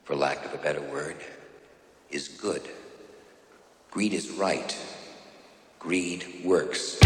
for lack of a better word, is good. Greed is right. Greed works.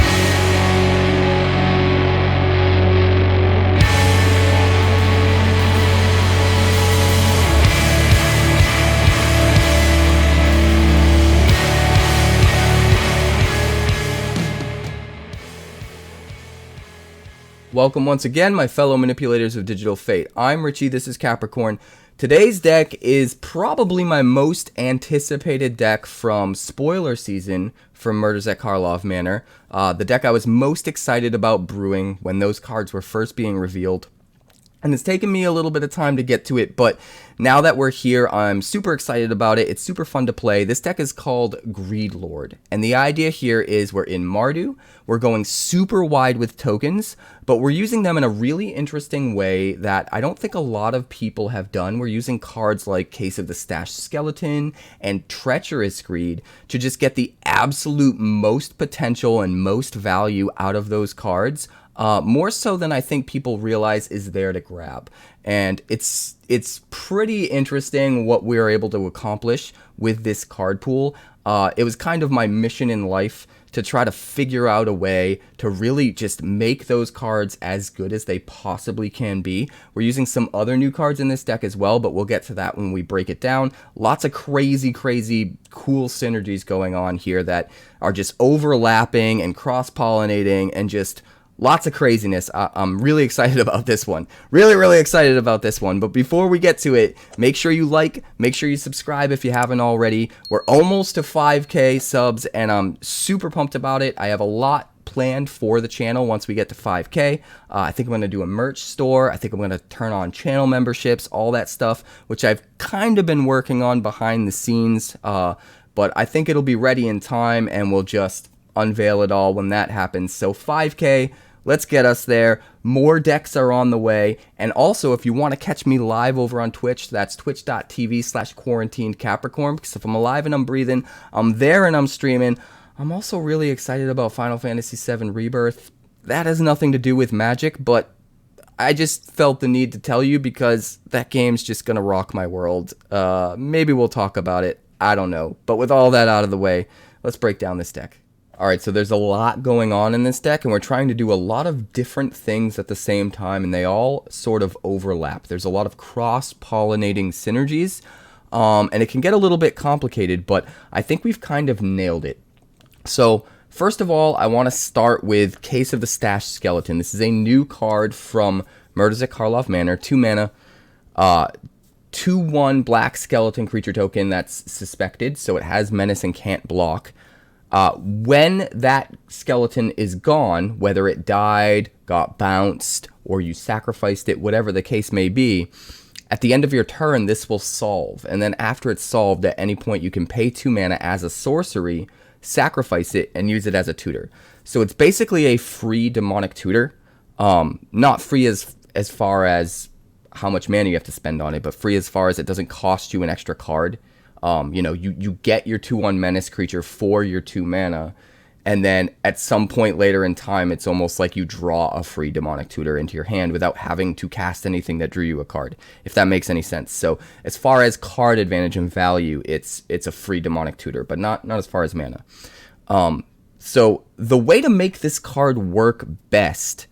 Welcome once again, my fellow manipulators of digital fate. I'm Richie, this is Capricorn. Today's deck is probably my most anticipated deck from spoiler season for Murders at Karlov Manor. The deck I was most excited about brewing when those cards were first being revealed. And it's taken me a little bit of time to get to it, but now that we're here, I'm super excited about it. It's super fun to play. This deck is called GREEDLORD, and the idea here is we're in Mardu, we're going super wide with tokens, but we're using them in a really interesting way that I don't think a lot of people have done. We're using cards like Case of the Stashed Skeleton and Treacherous Greed to just get the absolute most potential and most value out of those cards. More so than I think people realize is there to grab. And it's pretty interesting what we are able to accomplish with this card pool. It was kind of my mission in life to try to figure out a way to really just make those cards as good as they possibly can be. We're using some other new cards in this deck as well, but we'll get to that when we break it down. Lots of crazy cool synergies going on here that are just overlapping and cross-pollinating and just lots of craziness. I'm really excited about this one. Really excited about this one. But before we get to it, make sure you like, make sure you subscribe if you haven't already. We're almost to 5K subs, and I'm super pumped about it. I have a lot planned for the channel once we get to 5K. I think I'm going to do a merch store. I think I'm going to turn on channel memberships, all that stuff, which I've kind of been working on behind the scenes. But I think it'll be ready in time, and we'll just unveil it all when that happens. So 5K. Let's get us there. More decks are on the way. And also, if you want to catch me live over on Twitch, that's twitch.tv/quarantinedcapricorn. Because if I'm alive and I'm breathing, I'm there and I'm streaming. I'm also really excited about Final Fantasy VII Rebirth. That has nothing to do with Magic, but I just felt the need to tell you because that game's just going to rock my world. Maybe we'll talk about it. I don't know. But with all that out of the way, let's break down this deck. Alright, so there's a lot going on in this deck, and we're trying to do a lot of different things at the same time, and they all sort of overlap. There's a lot of cross-pollinating synergies, and it can get a little bit complicated, but I think we've kind of nailed it. So, first of all, I want to start with Case of the Stashed Skeleton. This is a new card from Murders at Karlov Manor, 2 mana, 2/1 black skeleton creature token that's suspected, so it has menace and can't block. When that skeleton is gone, whether it died, got bounced, or you sacrificed it, whatever the case may be, at the end of your turn, this will solve. And then after it's solved, at any point, you can pay 2 mana as a sorcery, sacrifice it, and use it as a tutor. So it's basically a free demonic tutor. Not free as far as how much mana you have to spend on it, but free as far as it doesn't cost you an extra card. You get your 2/1 menace creature for your 2 mana, and then at some point later in time, it's almost like you draw a free demonic tutor into your hand without having to cast anything that drew you a card, if that makes any sense. So as far as card advantage and value, it's a free demonic tutor, but not as far as mana. So the way to make this card work best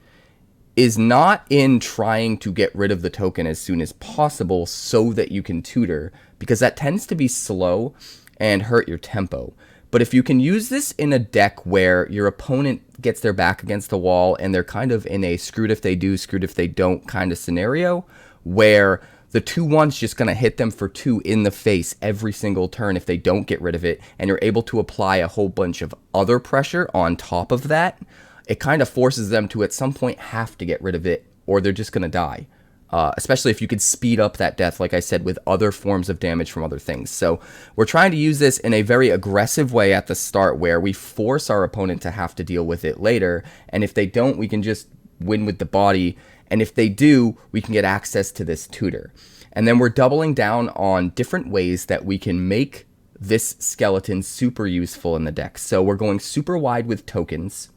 is not in trying to get rid of the token as soon as possible so that you can tutor, because that tends to be slow and hurt your tempo. But if you can use this in a deck where your opponent gets their back against the wall and they're kind of in a screwed if they do, screwed if they don't kind of scenario, where the 2/1's just going to hit them for 2 in the face every single turn if they don't get rid of it, and you're able to apply a whole bunch of other pressure on top of that, it kind of forces them to at some point have to get rid of it, or they're just going to die. Especially if you could speed up that death, like I said, with other forms of damage from other things. So we're trying to use this in a very aggressive way at the start where we force our opponent to have to deal with it later. And if they don't, we can just win with the body. And if they do, we can get access to this tutor. And then we're doubling down on different ways that we can make this skeleton super useful in the deck. So we're going super wide with tokens.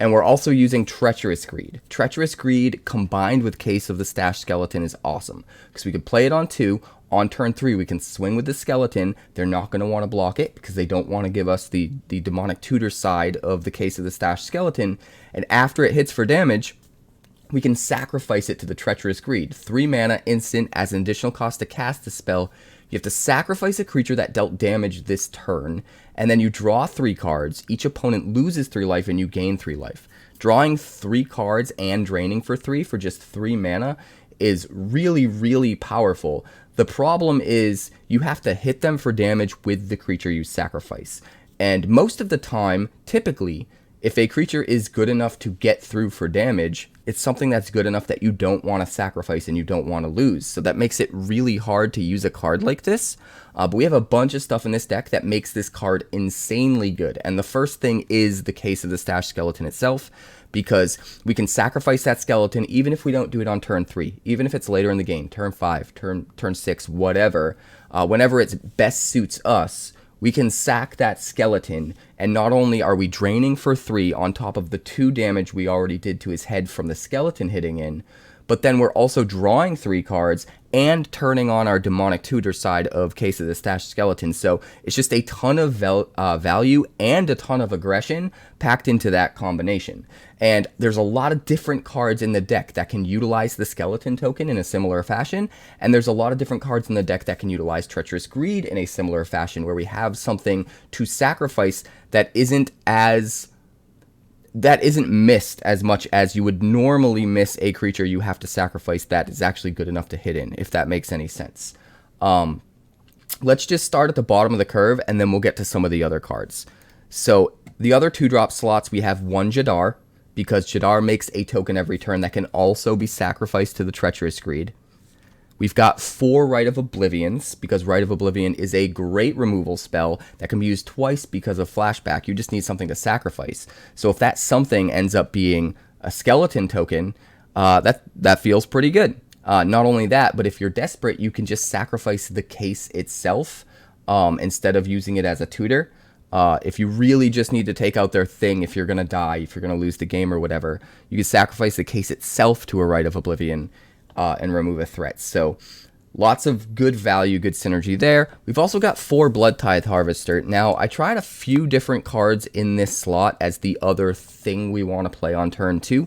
And we're also using Treacherous Greed. Treacherous Greed combined with Case of the Stashed Skeleton is awesome, because we could play it on 2. On turn 3, we can swing with the skeleton. They're not going to want to block it because they don't want to give us the demonic tutor side of the Case of the Stashed Skeleton. And after it hits for damage, we can sacrifice it to the Treacherous Greed. 3 mana, instant, as an additional cost to cast the spell. You have to sacrifice a creature that dealt damage this turn, and then you draw 3 cards. Each opponent loses 3 life, and you gain 3 life. Drawing 3 cards and draining for 3 for just 3 mana is really, really powerful. The problem is you have to hit them for damage with the creature you sacrifice. And most of the time, typically, if a creature is good enough to get through for damage, it's something that's good enough that you don't want to sacrifice and you don't want to lose. So that makes it really hard to use a card like this. But we have a bunch of stuff in this deck that makes this card insanely good. And the first thing is the Case of the Stashed Skeleton itself, because we can sacrifice that skeleton even if we don't do it on turn 3, even if it's later in the game, turn 5, turn 6, whatever. Whenever it best suits us, we can sack that skeleton, and not only are we draining for 3 on top of the 2 damage we already did to his head from the skeleton hitting in, but then we're also drawing 3 cards and turning on our demonic tutor side of Case of the Stashed Skeleton. So it's just a ton of value and a ton of aggression packed into that combination. And there's a lot of different cards in the deck that can utilize the skeleton token in a similar fashion, and there's a lot of different cards in the deck that can utilize Treacherous Greed in a similar fashion, where we have something to sacrifice that isn't missed as much as you would normally miss a creature you have to sacrifice that is actually good enough to hit in, if that makes any sense. Let's just start at the bottom of the curve, and then we'll get to some of the other cards. So the other 2-drop slots, we have 1 Jadar, because Jadar makes a token every turn that can also be sacrificed to the Treacherous Greed. We've got 4 Rite of Oblivions, because Rite of Oblivion is a great removal spell that can be used twice because of flashback. You just need something to sacrifice. So if that something ends up being a skeleton token, that feels pretty good. Not only that, but if you're desperate, you can just sacrifice the case itself instead of using it as a tutor. If you really just need to take out their thing, if you're going to die, if you're going to lose the game or whatever, you can sacrifice the case itself to a Rite of Oblivion and remove a threat. So lots of good value, good synergy there. We've also got 4 Bloodtithe Harvester. Now, I tried a few different cards in this slot as the other thing we want to play on turn 2.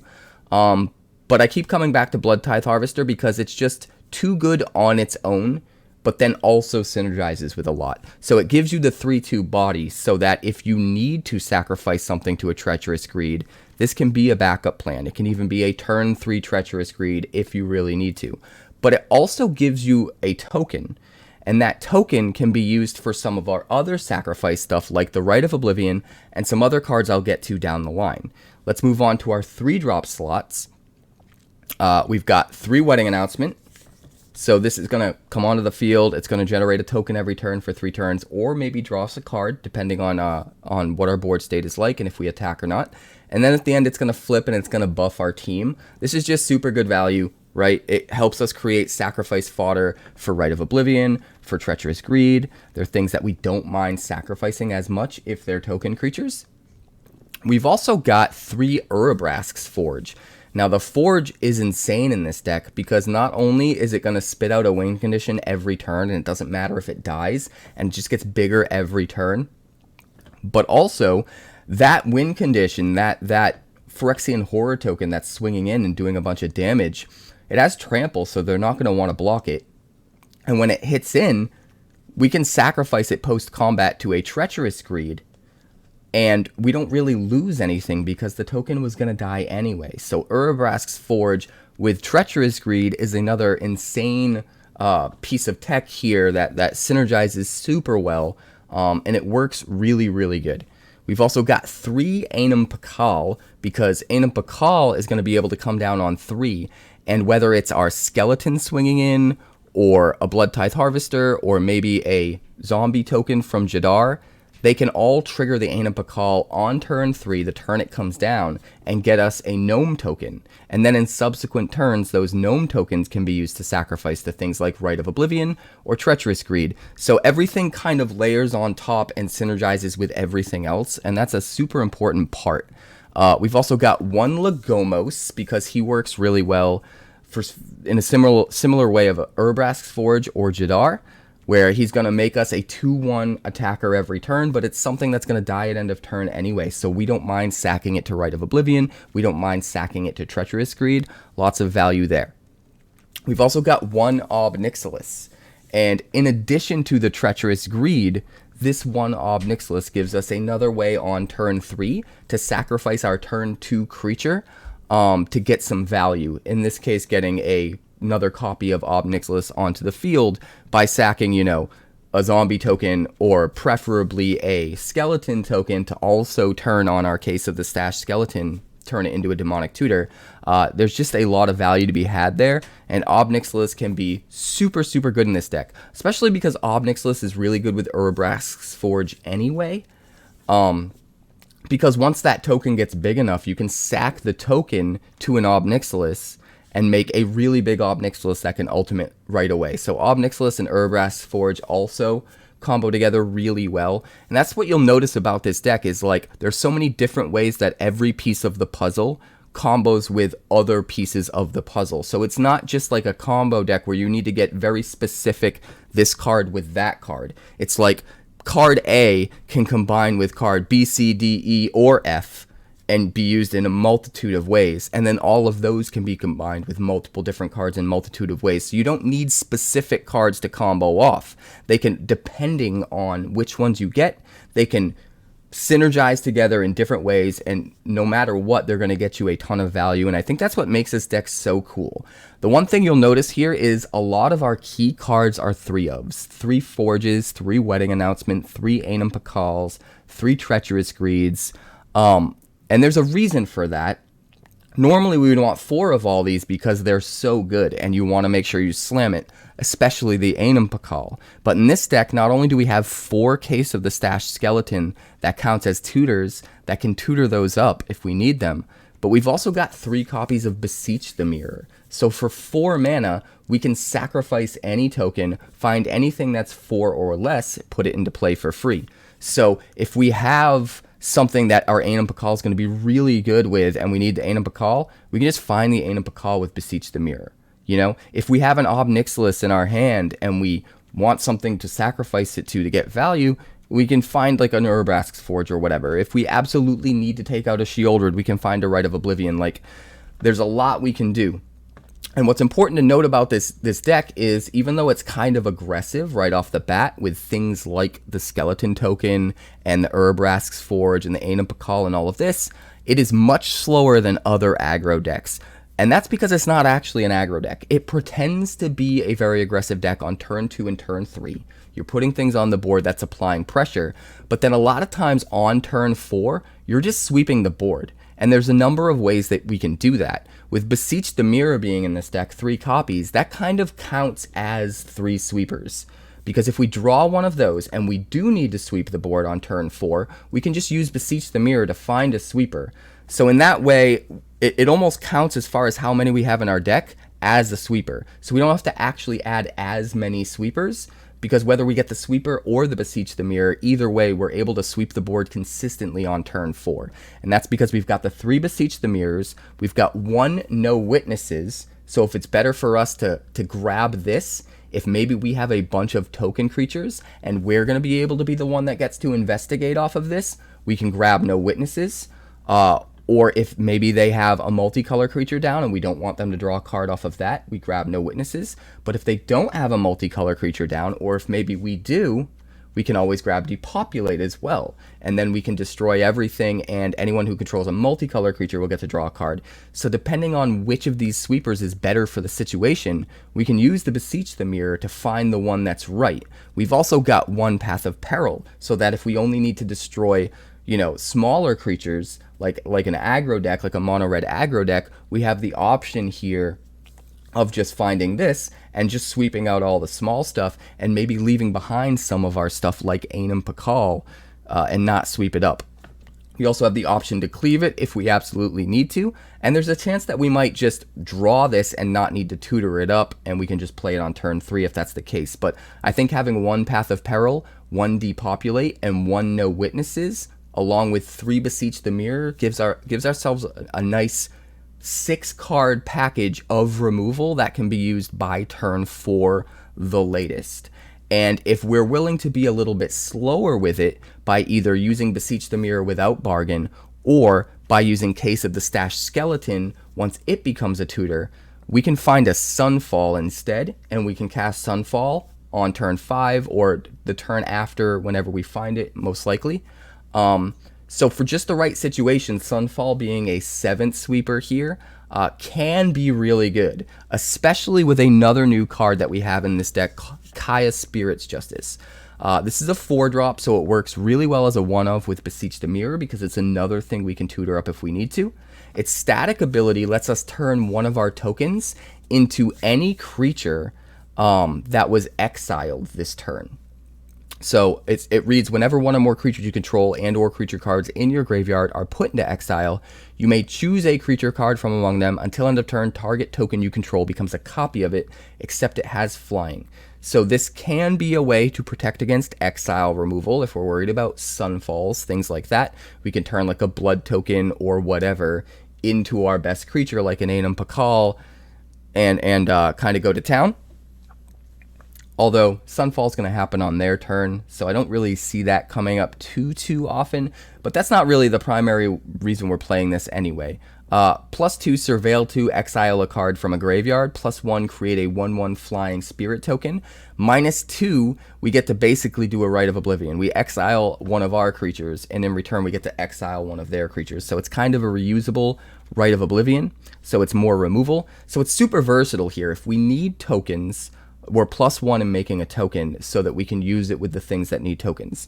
But I keep coming back to Bloodtithe Harvester because it's just too good on its own, but then also synergizes with a lot. So it gives you the 3/2 body so that if you need to sacrifice something to a Treacherous Greed, this can be a backup plan. It can even be a turn 3 Treacherous Greed if you really need to. But it also gives you a token, and that token can be used for some of our other sacrifice stuff like the Rite of Oblivion and some other cards I'll get to down the line. Let's move on to our 3-drop slots. We've got 3 Wedding Announcement. So this is going to come onto the field. It's going to generate a token every turn for 3 turns, or maybe draw us a card, depending on what our board state is like and if we attack or not. And then at the end, it's going to flip and it's going to buff our team. This is just super good value, right? It helps us create sacrifice fodder for Rite of Oblivion, for Treacherous Greed. They're things that we don't mind sacrificing as much if they're token creatures. We've also got 3 Urabrasks Forge. Now, the Forge is insane in this deck because not only is it going to spit out a win condition every turn, and it doesn't matter if it dies, and it just gets bigger every turn, but also that win condition, that Phyrexian Horror token that's swinging in and doing a bunch of damage, it has trample, so they're not going to want to block it. And when it hits in, we can sacrifice it post-combat to a Treacherous Greed, and we don't really lose anything because the token was going to die anyway. So Urabrask's Forge with Treacherous Greed is another insane piece of tech here that synergizes super well, and it works really, really good. We've also got 3 Anim Pakal, because Anim Pakal is going to be able to come down on 3, and whether it's our skeleton swinging in, or a Bloodtithe Harvester, or maybe a zombie token from Jadar, they can all trigger the Anim Pakal on turn 3, the turn it comes down, and get us a gnome token. And then in subsequent turns, those gnome tokens can be used to sacrifice to things like Rite of Oblivion or Treacherous Greed. So everything kind of layers on top and synergizes with everything else, and that's a super important part. We've also got one Lagomos, because he works really well in a similar way of Urabrask's Forge or Jadar, where he's going to make us a 2-1 attacker every turn, but it's something that's going to die at end of turn anyway, so we don't mind sacking it to Rite of Oblivion, we don't mind sacking it to Treacherous Greed, lots of value there. We've also got one Ob Nixilis, and in addition to the Treacherous Greed, this one Ob Nixilis gives us another way on turn 3 to sacrifice our turn 2 creature to get some value, in this case getting another copy of Ob Nixilis onto the field by sacking, a zombie token or preferably a skeleton token to also turn on our Case of the Stash skeleton, turn it into a demonic tutor. There's just a lot of value to be had there, and Ob Nixilis can be super, super good in this deck, especially because Ob Nixilis is really good with Urabrask's Forge anyway. Because once that token gets big enough, you can sack the token to an Ob Nixilis and make a really big Ob Nixilis that can ultimate right away. So Ob Nixilis and Urabrask's Forge also combo together really well, and that's what you'll notice about this deck is like there's so many different ways that every piece of the puzzle combos with other pieces of the puzzle. So it's not just like a combo deck where you need to get very specific, this card with that card. It's like card A can combine with card B, C, D, E, or F and be used in a multitude of ways, and then all of those can be combined with multiple different cards in multitude of ways. So you don't need specific cards to combo off. They can, depending on which ones you get, they can synergize together in different ways, and no matter what, they're going to get you a ton of value, and I think that's what makes this deck so cool. The one thing you'll notice here is a lot of our key cards are 3-ofs. 3 Forges, 3 Wedding Announcement, 3 Anim Pakals, 3 Treacherous Greeds, and there's a reason for that. Normally we would want 4 of all these because they're so good and you want to make sure you slam it, especially the Anim Pakal. But in this deck, not only do we have 4 Case of the Stash skeleton that counts as tutors that can tutor those up if we need them, but we've also got 3 copies of Beseech the Mirror. So for 4 mana, we can sacrifice any token, find anything that's 4 or less, put it into play for free. So if we have something that our Anim Pakal is going to be really good with and we need the Anim Pakal, we can just find the Anim Pakal with Beseech the Mirror. If we have an Ob Nixilis in our hand and we want something to sacrifice it to get value, we can find like an Urabrask's Forge or whatever. If we absolutely need to take out a 𝐂𝐑𝐕𝐈𝐻𝑑, we can find a Rite of Oblivion. Like, there's a lot we can do. And what's important to note about this deck is, even though it's kind of aggressive right off the bat with things like the skeleton token and the Urabrask's Forge and the Anim Pakal and all of this, it is much slower than other aggro decks. And that's because it's not actually an aggro deck. It pretends to be a very aggressive deck on turn 2 and turn 3. You're putting things on the board that's applying pressure, but then a lot of times on turn 4, you're just sweeping the board. And there's a number of ways that we can do that. With Beseech the Mirror being in this deck, 3 copies, that kind of counts as 3 sweepers. Because if we draw one of those and we do need to sweep the board on turn 4, we can just use Beseech the Mirror to find a sweeper. So in that way, it almost counts as far as how many we have in our deck as a sweeper. So we don't have to actually add as many sweepers, because whether we get the sweeper or the Beseech the Mirror, either way, we're able to sweep the board consistently on turn 4. And that's because we've got the 3 Beseech the Mirrors, we've got 1 No Witnesses, so if it's better for us to grab this, if maybe we have a bunch of token creatures, and we're going to be able to be the one that gets to investigate off of this, we can grab No Witnesses. Or if maybe they have a multicolor creature down and we don't want them to draw a card off of that, we grab No Witnesses. But if they don't have a multicolor creature down, or if maybe we do, we can always grab Depopulate as well. And then we can destroy everything, and anyone who controls a multicolor creature will get to draw a card. So depending on which of these sweepers is better for the situation, we can use the Beseech the Mirror to find the one that's right. We've also got 1 Path of Peril, so that if we only need to destroy smaller creatures, like an aggro deck, like a mono red aggro deck, we have the option here of just finding this and just sweeping out all the small stuff and maybe leaving behind some of our stuff like Anim Pakal and not sweep it up. We also have the option to cleave it if we absolutely need to, and there's a chance that we might just draw this and not need to tutor it up, and we can just play it on turn 3 if that's the case. But I think having 1 Path of Peril, 1 Depopulate, and 1 No Witnesses along with 3 Beseech the Mirror, gives ourselves a nice 6-card package of removal that can be used by turn for the latest. And if we're willing to be a little bit slower with it by either using Beseech the Mirror without bargain or by using Case of the Stashed Skeleton once it becomes a tutor, we can find a Sunfall instead, and we can cast Sunfall on turn 5 or the turn after whenever we find it, most likely. So for just the right situation, Sunfall being a 7th sweeper here can be really good, especially with another new card that we have in this deck, Kaya Spirit's Justice. This is a 4-drop, so it works really well as a 1-of with Beseech the Mirror because it's another thing we can tutor up if we need to. Its static ability lets us turn one of our tokens into any creature that was exiled this turn. So it reads, whenever one or more creatures you control and or creature cards in your graveyard are put into exile, you may choose a creature card from among them. Until end of turn, target token you control becomes a copy of it, except it has flying. So this can be a way to protect against exile removal if we're worried about Sunfalls, things like that. We can turn like a blood token or whatever into our best creature like an Anim Pakal and kind of go to town. Although Sunfall is going to happen on their turn, so I don't really see that coming up too often. But that's not really the primary reason we're playing this anyway. +2, Surveil 2, exile a card from a graveyard. +1, create a 1/1 flying spirit token. -2, we get to basically do a Rite of Oblivion. We exile one of our creatures, and in return we get to exile one of their creatures. So it's kind of a reusable Rite of Oblivion, so it's more removal. So it's super versatile here. If we need tokens, we're +1 in making a token so that we can use it with the things that need tokens.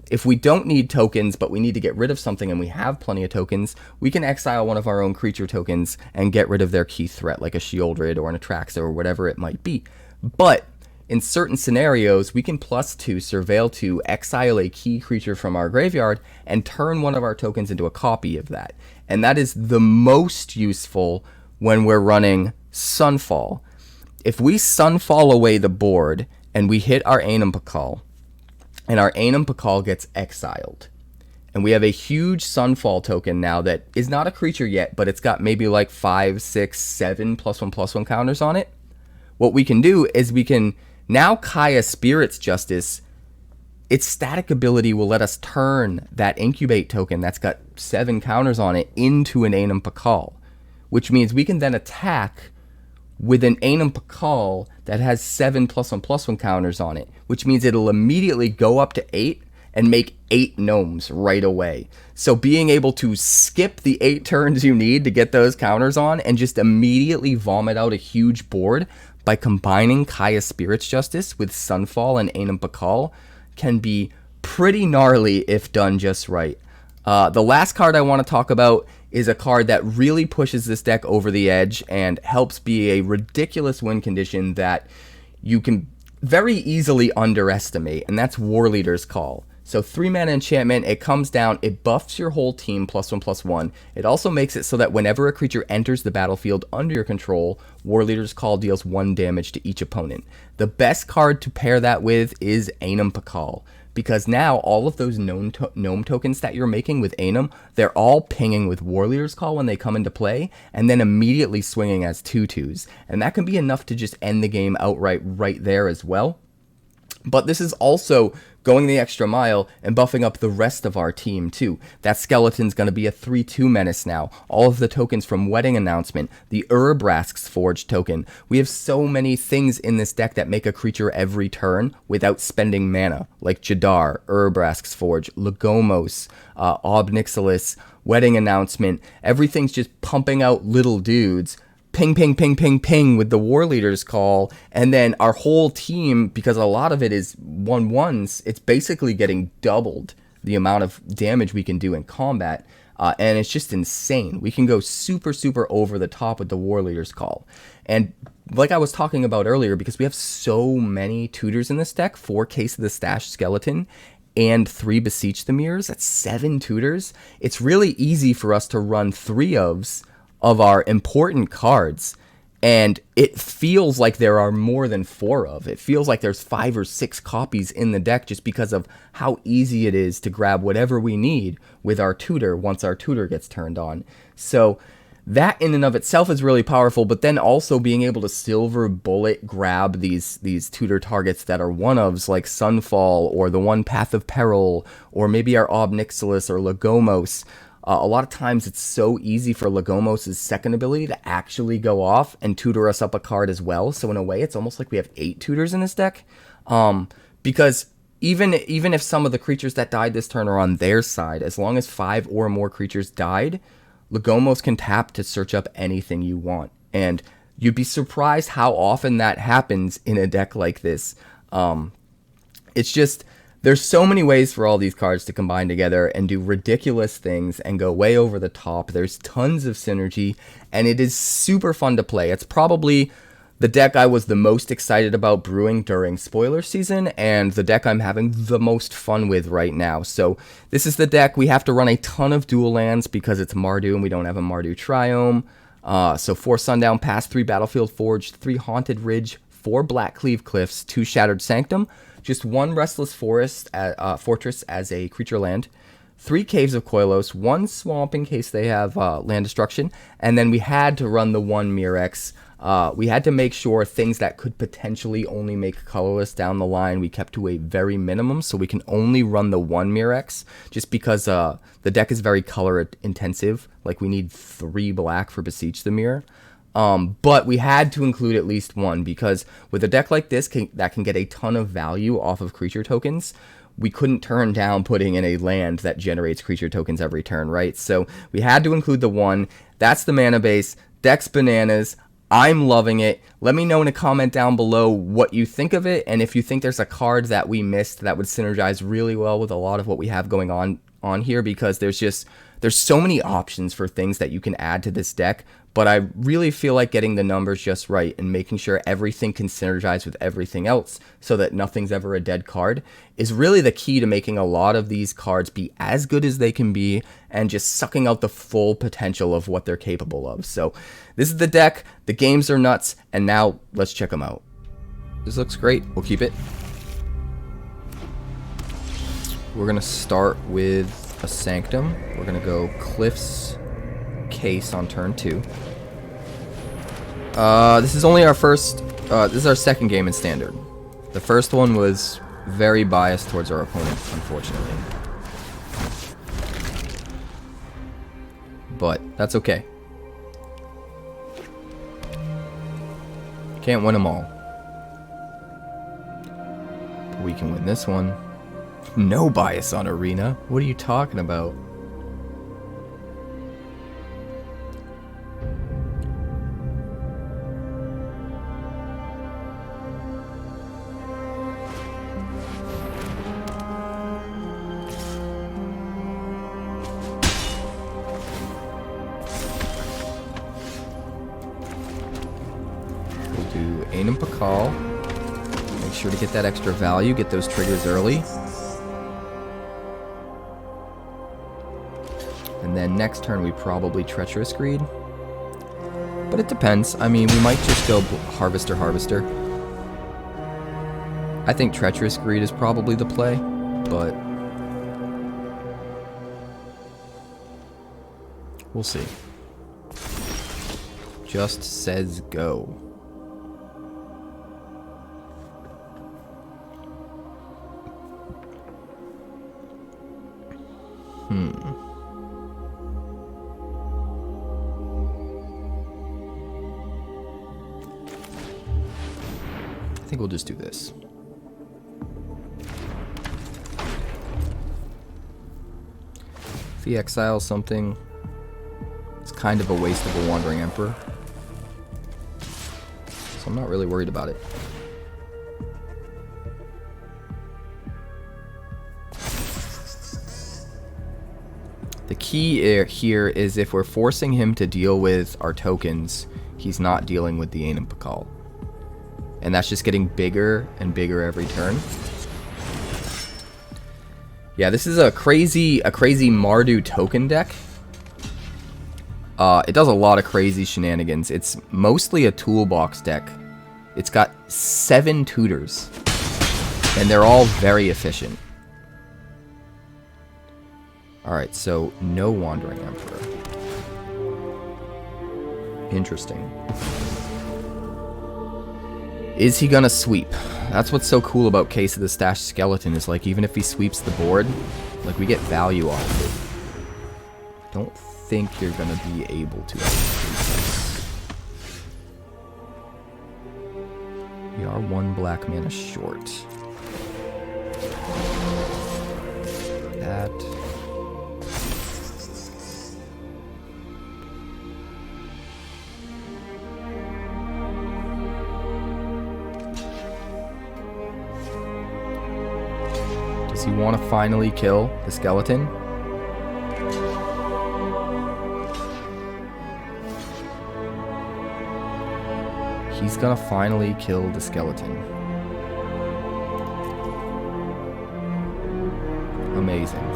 If we don't need tokens, but we need to get rid of something and we have plenty of tokens, we can exile one of our own creature tokens and get rid of their key threat, like a Sheoldred or an Atraxa or whatever it might be. But in certain scenarios, we can +2, Surveil 2, exile a key creature from our graveyard and turn one of our tokens into a copy of that. And that is the most useful when we're running Sunfall. If we Sunfall away the board and we hit our Anim Pakal, and our Anim Pakal gets exiled, and we have a huge Sunfall token now that is not a creature yet, but it's got maybe like 5, 6, 7 +1/+1 counters on it, what we can do is we can now Kaya Spirit's Justice. Its static ability will let us turn that Incubate token that's got 7 counters on it into an Anim Pakal, which means we can then attack with an Anim Pakal that has 7 +1/+1 counters on it, which means it'll immediately go up to 8 and make 8 gnomes right away. So being able to skip the 8 turns you need to get those counters on and just immediately vomit out a huge board by combining Kaya Spirit's Justice with Sunfall and Anim Pakal can be pretty gnarly if done just right. The last card I want to talk about is a card that really pushes this deck over the edge and helps be a ridiculous win condition that you can very easily underestimate, and that's Warleader's Call. So 3-mana enchantment, it comes down, it buffs your whole team +1/+1. It also makes it so that whenever a creature enters the battlefield under your control, Warleader's Call deals 1 damage to each opponent. The best card to pair that with is Anim Pakal, because now all of those gnome tokens that you're making with Anim, they're all pinging with Warleader's Call when they come into play, and then immediately swinging as 2/2s. And that can be enough to just end the game outright right there as well. But this is also going the extra mile and buffing up the rest of our team too. That skeleton's going to be a 3/2 menace now. All of the tokens from Wedding Announcement, the Urabrask's Forge token. We have so many things in this deck that make a creature every turn without spending mana, like Jadar, Urabrask's Forge, Lagomos, Ob Nixilis, Wedding Announcement. Everything's just pumping out little dudes. Ping, ping, ping, ping, ping with the Warleader's Call, and then our whole team, because a lot of it is 1/1s, it's basically getting doubled the amount of damage we can do in combat, and it's just insane. We can go super, super over the top with the Warleader's Call. And like I was talking about earlier, because we have so many tutors in this deck, 4 Case of the Stashed Skeleton, and 3 Beseech the Mirrors, that's 7 tutors, it's really easy for us to run 3 of our important cards And it feels like there are more than 4 of. It feels like there's 5 or 6 copies in the deck just because of how easy it is to grab whatever we need with our tutor once our tutor gets turned on. So that in and of itself is really powerful, but then also being able to silver bullet grab these tutor targets that are one-ofs like Sunfall or the one Path of Peril or maybe our Ob Nixilis or Lagomos. A lot of times it's so easy for Lagomos' second ability to actually go off and tutor us up a card as well. So in a way, it's almost like we have 8 tutors in this deck. Because even if some of the creatures that died this turn are on their side, as long as 5 or more creatures died, Lagomos can tap to search up anything you want. And you'd be surprised how often that happens in a deck like this. It's just... there's so many ways for all these cards to combine together and do ridiculous things and go way over the top. There's tons of synergy, and it is super fun to play. It's probably the deck I was the most excited about brewing during spoiler season, and the deck I'm having the most fun with right now. So this is the deck. We have to run a ton of dual lands because it's Mardu, and we don't have a Mardu Triome. So 4 Sundown Pass, 3 Battlefield Forge, 3 Haunted Ridge, 4 Blackcleave Cliffs, 2 Shattered Sanctum, just 1 Restless Fortress as a creature land, 3 Caves of Koilos, 1 Swamp in case they have land destruction, and then we had to run the 1 Mirrorx. We had to make sure things that could potentially only make colorless down the line we kept to a very minimum, so we can only run the 1 Mirrorx, just because the deck is very color intensive. Like, we need 3 black for Beseech the Mirror. But we had to include at least 1, because with a deck like this that can get a ton of value off of creature tokens, we couldn't turn down putting in a land that generates creature tokens every turn, right? So we had to include the 1. That's the mana base. Deck's bananas. I'm loving it. Let me know in a comment down below what you think of it, and if you think there's a card that we missed that would synergize really well with a lot of what we have going on here, because there's so many options for things that you can add to this deck, but I really feel like getting the numbers just right and making sure everything can synergize with everything else so that nothing's ever a dead card is really the key to making a lot of these cards be as good as they can be and just sucking out the full potential of what they're capable of. So this is the deck, the games are nuts, and now let's check them out. This looks great, we'll keep it. We're going to start with a Sanctum. We're going to go Cliffs, Case on turn 2. This is only our first, this is our second game in Standard. The first one was very biased towards our opponent, unfortunately. But that's okay. Can't win them all. But we can win this one. No bias on Arena. What are you talking about? We'll do Anim Pakal. Make sure to get that extra value, get those triggers early. And then next turn we probably Treacherous Greed. But it depends. I mean, we might just go Harvester. I think Treacherous Greed is probably the play, but we'll see. Just says go. I think we'll just do this. If he exiles something, it's kind of a waste of a Wandering Emperor. So I'm not really worried about it. The key here is if we're forcing him to deal with our tokens, he's not dealing with the Anim Pakal. And that's just getting bigger and bigger every turn. Yeah, this is a crazy Mardu token deck. It does a lot of crazy shenanigans. It's mostly a toolbox deck. It's got 7 tutors, and they're all very efficient. Alright, so no Wandering Emperor. Interesting. Is he gonna sweep? That's what's so cool about Case of the Stashed Skeleton, is like, even if he sweeps the board, like, we get value off of it. Don't think you're gonna be able to. We are 1 black mana short. That. Does he want to finally kill the skeleton? He's gonna finally kill the skeleton. Amazing.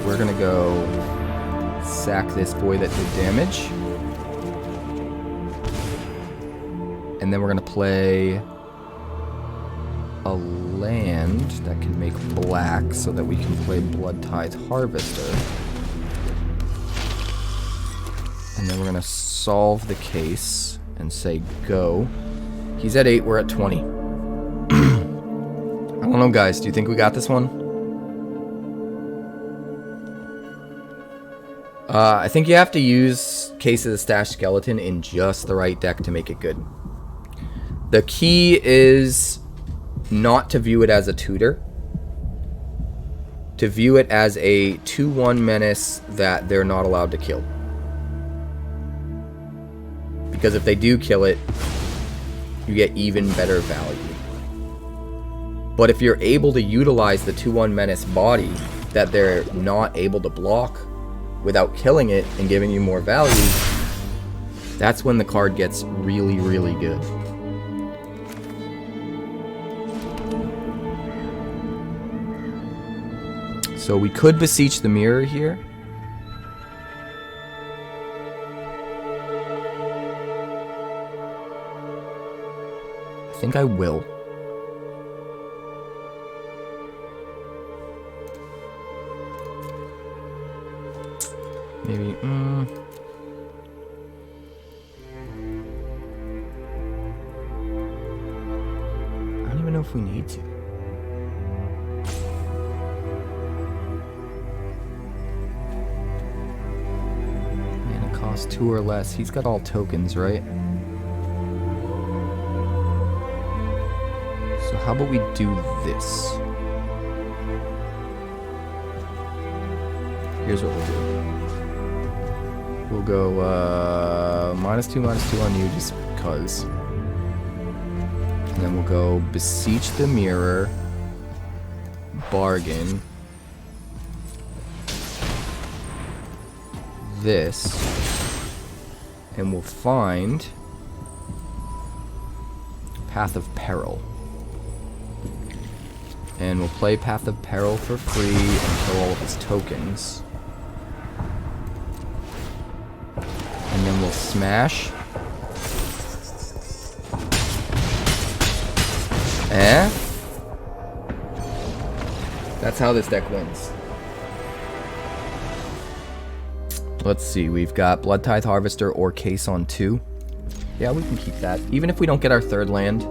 We're gonna go sack this boy that did damage. And then we're gonna play a land that can make black so that we can play Bloodtithe Harvester. And then we're gonna solve the case and say go. He's at 8, we're at 20. I don't know, guys. Do you think we got this one? I think you have to use Case of the Stashed Skeleton in just the right deck to make it good. The key is not to view it as a tutor. To view it as a 2/1 menace that they're not allowed to kill. Because if they do kill it, you get even better value. But if you're able to utilize the 2/1 menace body that they're not able to block without killing it and giving you more value, that's when the card gets really, really good. So we could Beseech the Mirror here. I think I will. Maybe, I don't even know if we need to. Man, it costs 2 or less. He's got all tokens, right? So how about we do this? Here's what we'll do. We'll go -2/-2 on you just because. And then we'll go Beseech the Mirror, bargain, this, and we'll find Path of Peril. And we'll play Path of Peril for free and kill all of his tokens. And then we'll smash. That's how this deck wins. Let's see, we've got Bloodtithe Harvester or Case on 2. Yeah, we can keep that. Even if we don't get our 3rd land,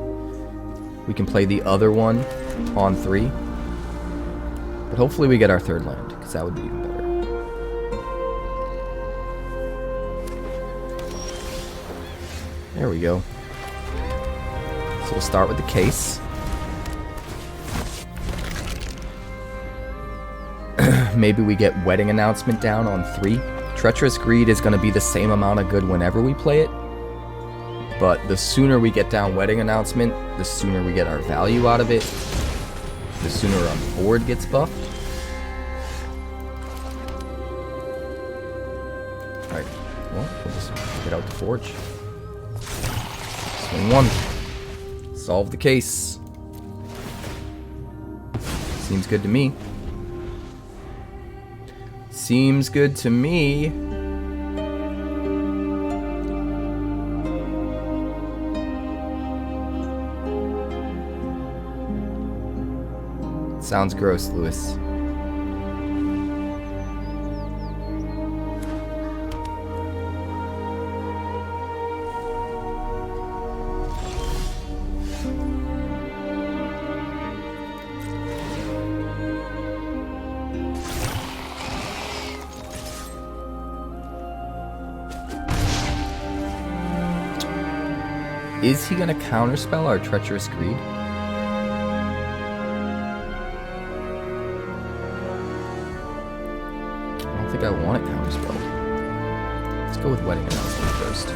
we can play the other one on 3. But hopefully we get our 3rd land, because that would be even better. There we go. So we'll start with the case. Maybe we get Wedding Announcement down on 3. Treacherous Greed is going to be the same amount of good whenever we play it. But the sooner we get down Wedding Announcement, the sooner we get our value out of it. The sooner our board gets buffed. Alright, well, we'll just get out the Forge. Swing 1. Solve the case. Seems good to me. Seems good to me. Sounds gross, Lewis. Is he gonna counterspell our Treacherous Greed? I don't think I want it counterspelled. Let's go with Wedding Announcement first.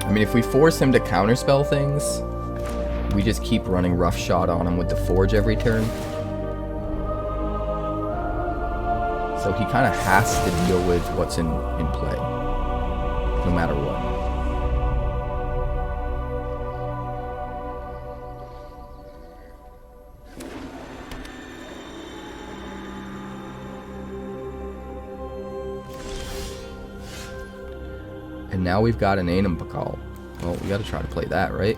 I mean, if we force him to counterspell things, we just keep running roughshod on him with the Forge every turn. So he kind of has to deal with what's in play, no matter what. And now we've got an Anim Pakal. Well, we gotta try to play that, right?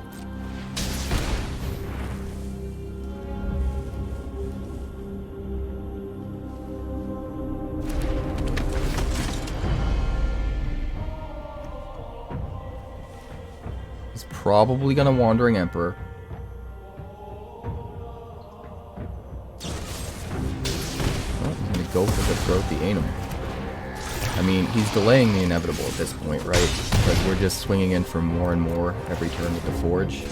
He's probably gonna Wandering Emperor. Well, he's gonna go for the Throat the Anim. I mean, he's delaying the inevitable at this point, right? Because we're just swinging in for more and more every turn with the Forge.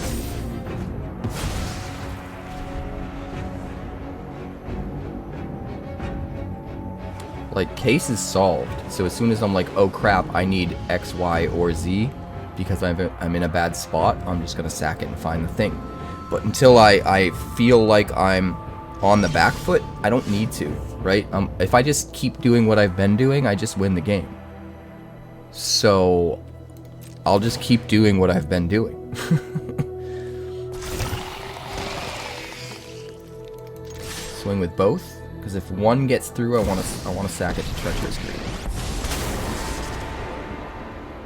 Like, case is solved. So as soon as I'm like, oh crap, I need X, Y, or Z, because I'm in a bad spot, I'm just gonna sack it and find the thing. But until I feel like I'm on the back foot, I don't need to, right? If I just keep doing what I've been doing, I just win the game. So I'll just keep doing what I've been doing. Swing with both, because if one gets through, I want to sack it to Treacherous Greed.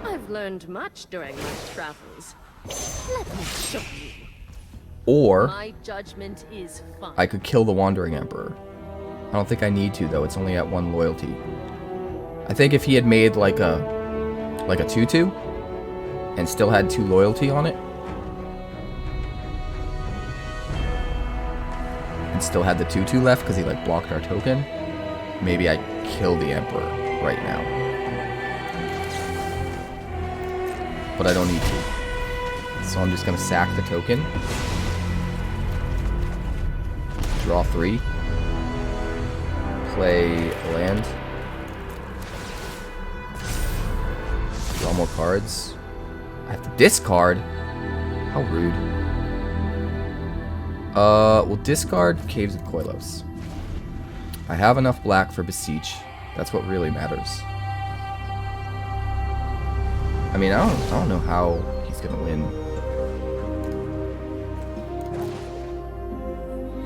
I've learned much during my travels. Let me show you. Or My judgment is fine. I could kill the Wandering Emperor. I don't think I need to, though. It's only at 1 loyalty. I think if he had made like a 2/2 and still had 2 loyalty on it, and still had the 2/2 left because he like blocked our token, maybe I kill the Emperor right now. But I don't need to. So I'm just gonna sack the token. Draw 3. Play land. Draw more cards. I have to discard? How rude. We'll discard Caves of Koilos. I have enough black for Beseech. That's what really matters. I mean, I don't know how he's gonna win.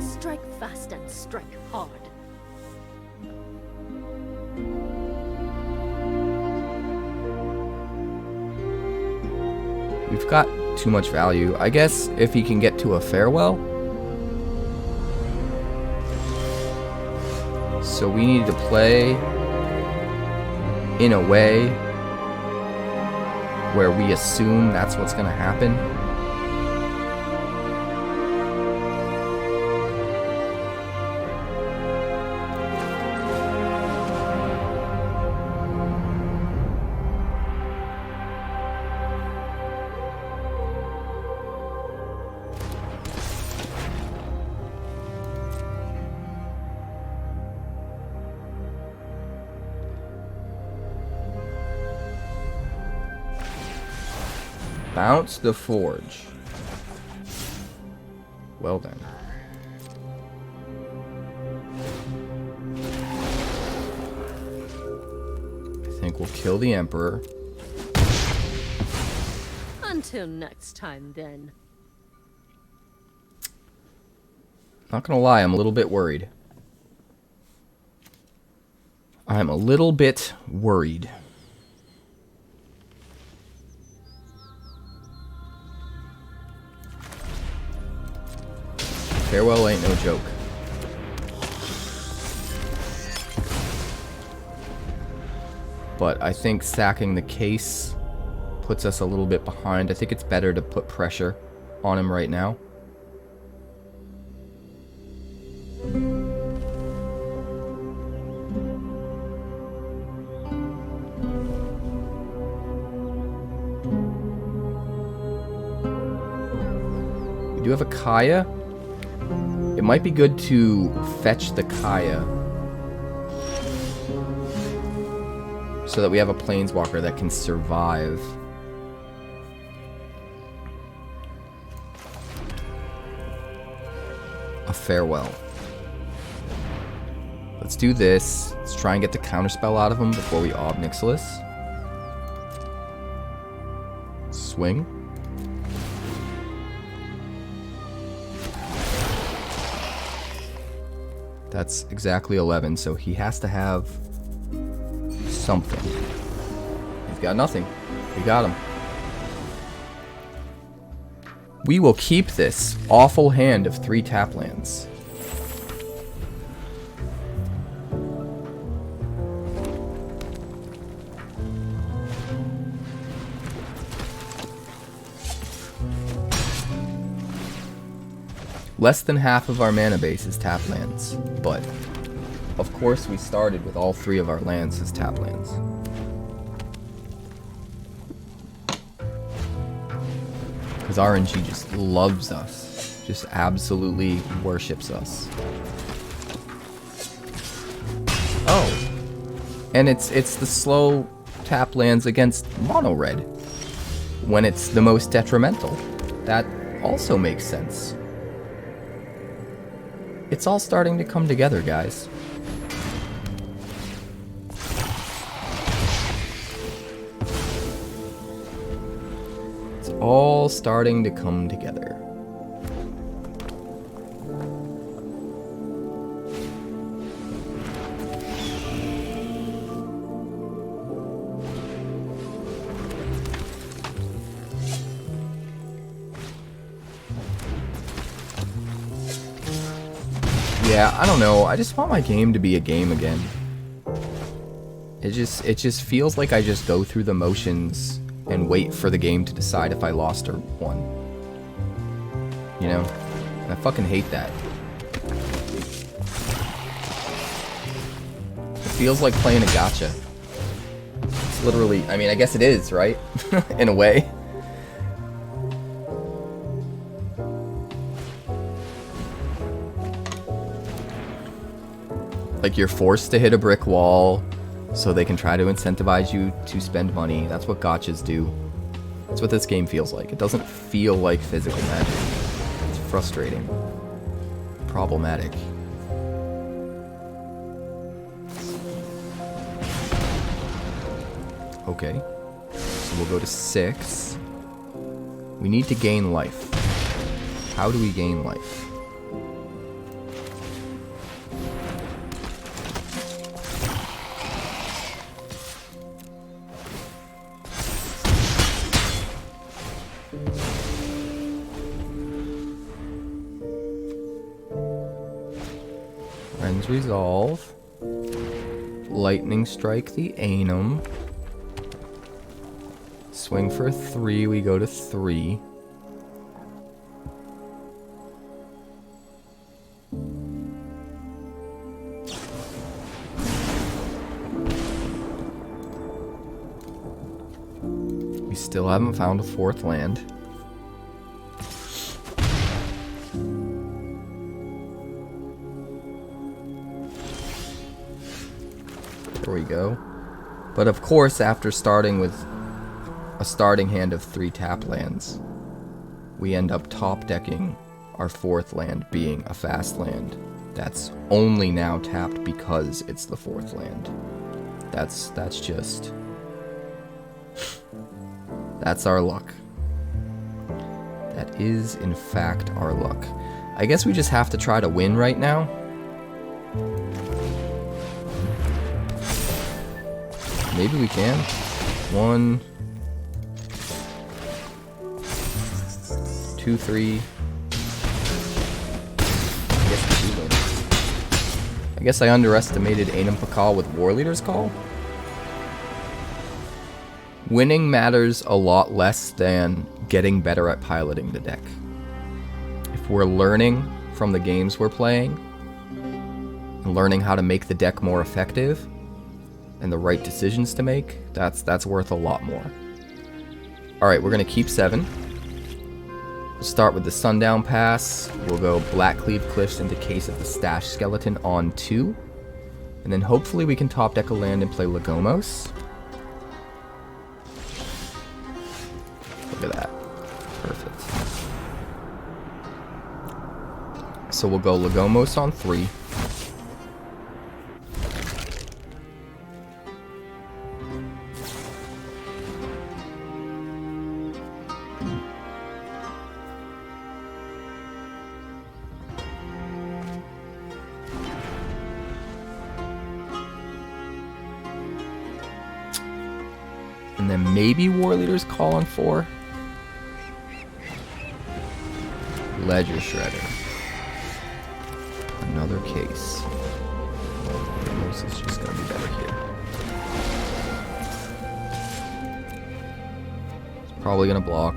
Strike fast and strike hard. We've got too much value. I guess if he can get to a Farewell. So we need to play in a way where we assume that's what's going to happen. Bounce the Forge. Well then. I think we'll kill the Emperor. Until next time, then. Not gonna lie, I'm a little bit worried. I'm a little bit worried. Farewell ain't no joke. But I think sacking the case puts us a little bit behind. I think it's better to put pressure on him right now. We do have a 𝐂𝐈𝐲. It might be good to fetch the 𝐂𝐈𝐲 so that we have a planeswalker that can survive. A farewell. Let's do this. Let's try and get the counterspell out of him before we Ob Nixilis. Swing. That's exactly 11, so he has to have something. He's got nothing. We got him. We will keep this awful hand of 3 tap lands. Less than half of our mana base is tap lands, but of course we started with all 3 of our lands as tap lands. Because RNG just loves us. Just absolutely worships us. Oh. And it's the slow tap lands against mono red when it's the most detrimental. That also makes sense. It's all starting to come together, guys. It's all starting to come together. Yeah, I don't know. I just want my game to be a game again. It just feels like I just go through the motions and wait for the game to decide if I lost or won. You know? And I fucking hate that. It feels like playing a gacha. It's literally, I mean, I guess it is, right? In a way. Like, you're forced to hit a brick wall so they can try to incentivize you to spend money. That's what gachas do. That's what this game feels like. It doesn't feel like physical magic. It's frustrating. Problematic. Okay. So we'll go to 6. We need to gain life. How do we gain life? Resolve. Lightning strike the Anim. Swing for 3, we go to 3. We still haven't found a 4th land. There we go. But of course, after starting with a starting hand of 3 tap lands, we end up top decking our 4th land being a fast land that's only now tapped because it's the 4th land. That's just... that's our luck. That is, in fact, our luck. I guess we just have to try to win right now. Maybe we can. 1, 2, 3. I guess I underestimated Anim Pakal with War Leader's Call. Winning matters a lot less than getting better at piloting the deck. If we're learning from the games we're playing, and learning how to make the deck more effective, and the right decisions to make, that's worth a lot more. Alright, we're going to keep 7. We'll start with the Sundown Pass. We'll go Blackcleave Cliffs into Case of the Stash Skeleton on 2. And then hopefully we can top deck a land and play Lagomos. Look at that. Perfect. So we'll go Lagomos on 3. And then maybe War Leader's Call on 4. Ledger Shredder. Another case. This is just going to be better here. It's probably going to block.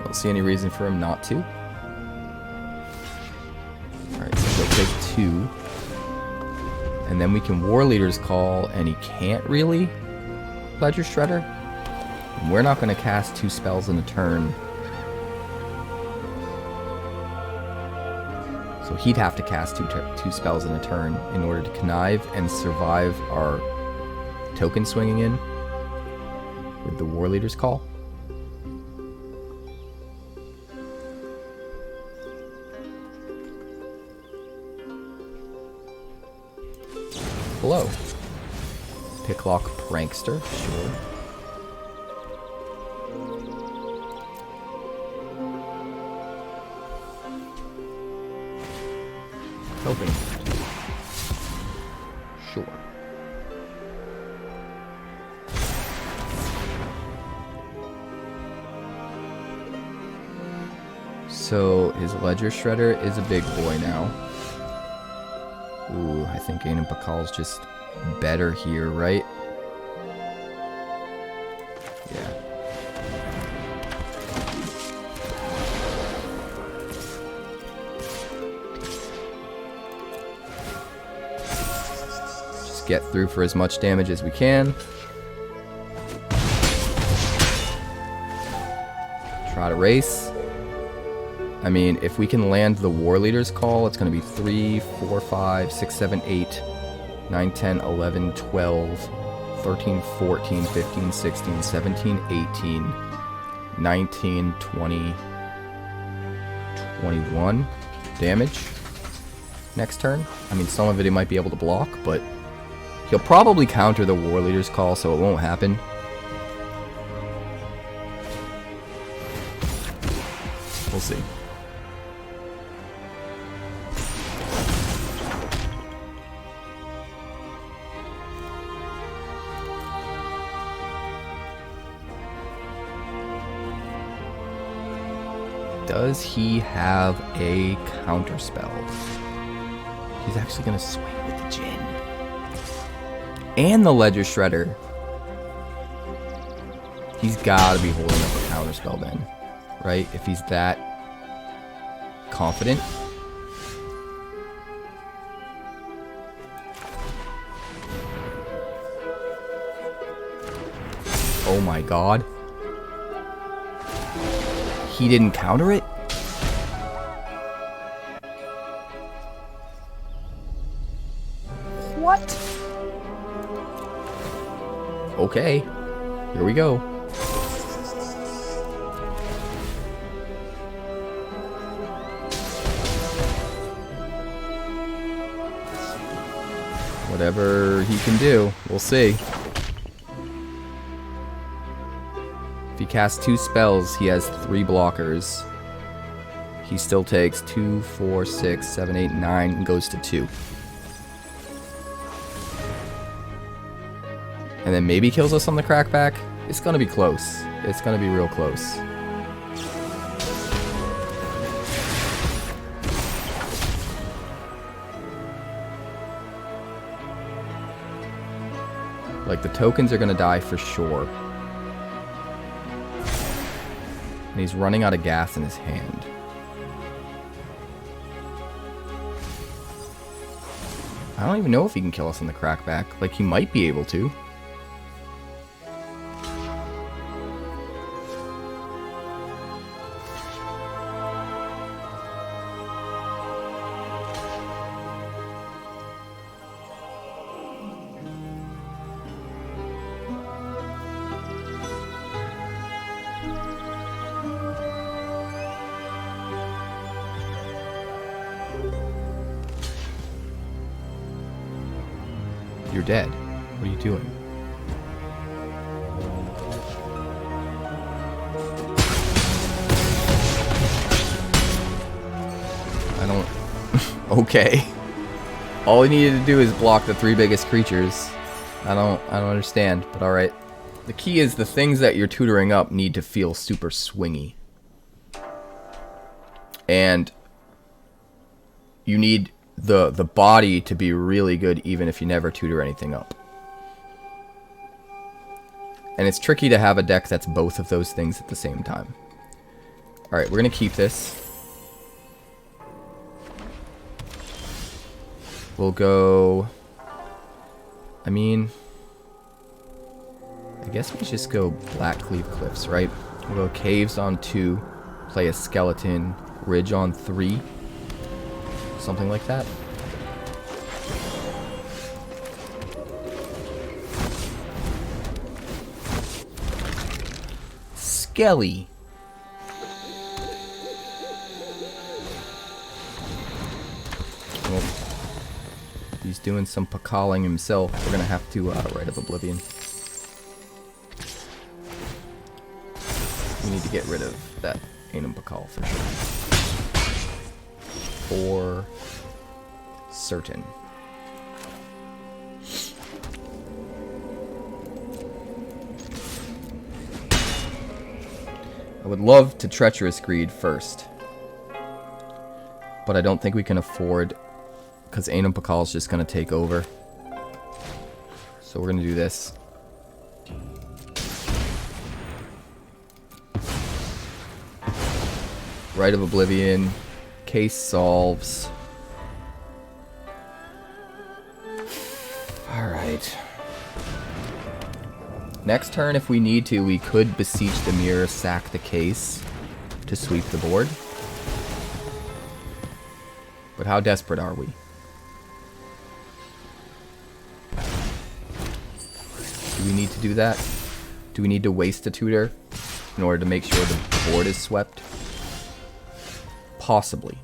Don't see any reason for him not to. Alright, so he'll take 2. And then we can War Leader's Call, and he can't really Ledger Shredder. And we're not going to cast 2 spells in a turn. So he'd have to cast two spells in a turn in order to connive and survive our token swinging in with the War Leader's Call. Hello. Picklock Prankster, sure. Hoping. Sure. So his Ledger Shredder is a big boy now. Ooh, I think Anim Pakal's just better here, right? Yeah. Just get through for as much damage as we can. Try to race. I mean, if we can land the War Leader's Call, it's going to be 3, 4, 5, 6, 7, 8, 9, 10, 11, 12, 13, 14, 15, 16, 17, 18, 19, 20, 21 damage next turn. I mean, some of it he might be able to block, but he'll probably counter the War Leader's Call, so it won't happen. We'll see. Does he have a counter spell? He's actually going to swing with the Djinn. And the Ledger Shredder. He's got to be holding up a counter spell then, right? If he's that confident. Oh my god. He didn't counter it? What? Okay. Here we go. Whatever he can do, we'll see. If he casts 2 spells, he has 3 blockers. He still takes 2, 4, 6, 7, 8, 9, and goes to 2. And then maybe kills us on the crackback. It's gonna be close. It's gonna be real close. Like, the tokens are gonna die for sure. And he's running out of gas in his hand. I don't even know if he can kill us on the crackback. Like, he might be able to. You're dead. What are you doing? I don't... Okay. All he needed to do is block the 3 biggest creatures. I don't understand, but alright. The key is the things that you're tutoring up need to feel super swingy. And you need the body to be really good even if you never tutor anything up. And it's tricky to have a deck that's both of those things at the same time. Alright, we're going to keep this. We'll go... I mean... I guess we just go Blackcleave Cliffs, right? We'll go Caves on 2, play a Skeleton, Ridge on 3. Something like that. Skelly. Well, he's doing some Pakaling himself. We're gonna have to Rite of Oblivion. We need to get rid of that Anim Pakal for sure. For certain. I would love to Treacherous Greed first, but I don't think we can afford, because Anim Pakal is just going to take over. So we're going to do this. Rite of Oblivion. Case solves. Alright. Next turn, if we need to, we could Beseech the Mirror, sack the case to sweep the board. But how desperate are we? Do we need to do that? Do we need to waste a tutor in order to make sure the board is swept? Possibly.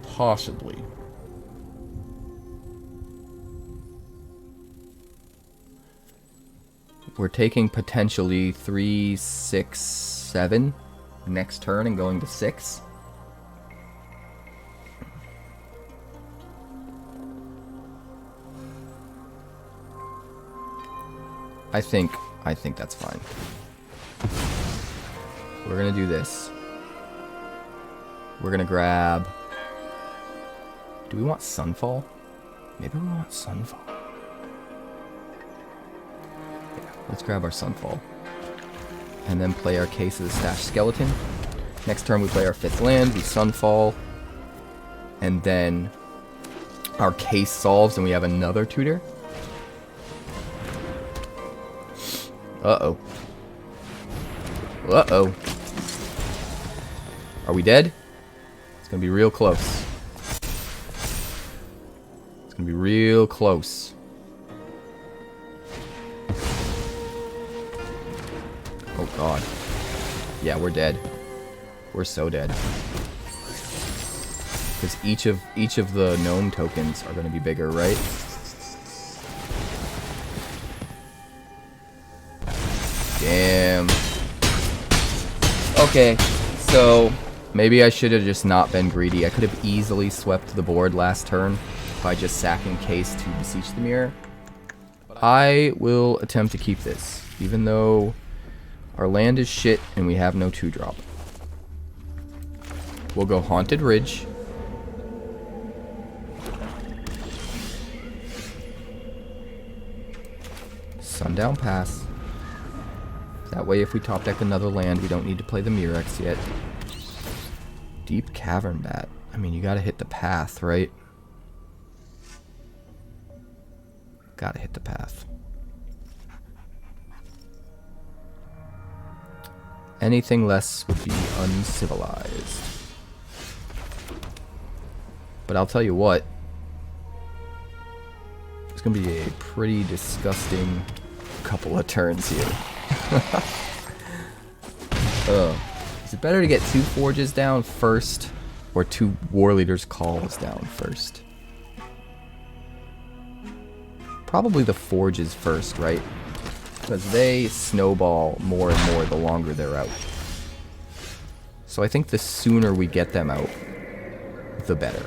Possibly. We're taking potentially 3, 6, 7 next turn and going to 6. I think that's fine. We're gonna do this. We're gonna grab... Do we want Sunfall? Maybe we want Sunfall. Yeah, let's grab our Sunfall. And then play our Case of the Stash Skeleton. Next turn we play our 5th land, we Sunfall. And then our Case solves and we have another tutor. Uh-oh. Uh-oh. Are we dead? It's gonna be real close. It's gonna be real close. Oh god. Yeah, we're dead. We're so dead. Because each of the gnome tokens are gonna be bigger, right? Damn. Okay, so maybe I should have just not been greedy. I could have easily swept the board last turn. by just sacking Case to Beseech the Mirror. I will attempt to keep this, even though our land is shit and we have no 2-drop. We'll go Haunted Ridge. Sundown Pass. That way if we top deck another land, we don't need to play the Murex yet. Deep Cavern Bat. I mean, you gotta hit the path, right? Gotta hit the path. Anything less would be uncivilized. But I'll tell you what. It's gonna be a pretty disgusting couple of turns here. Is it better to get 2 Forges down first or 2 War Leaders Calls down first? Probably the Forges first, right? Because they snowball more and more the longer they're out. So I think the sooner we get them out, the better.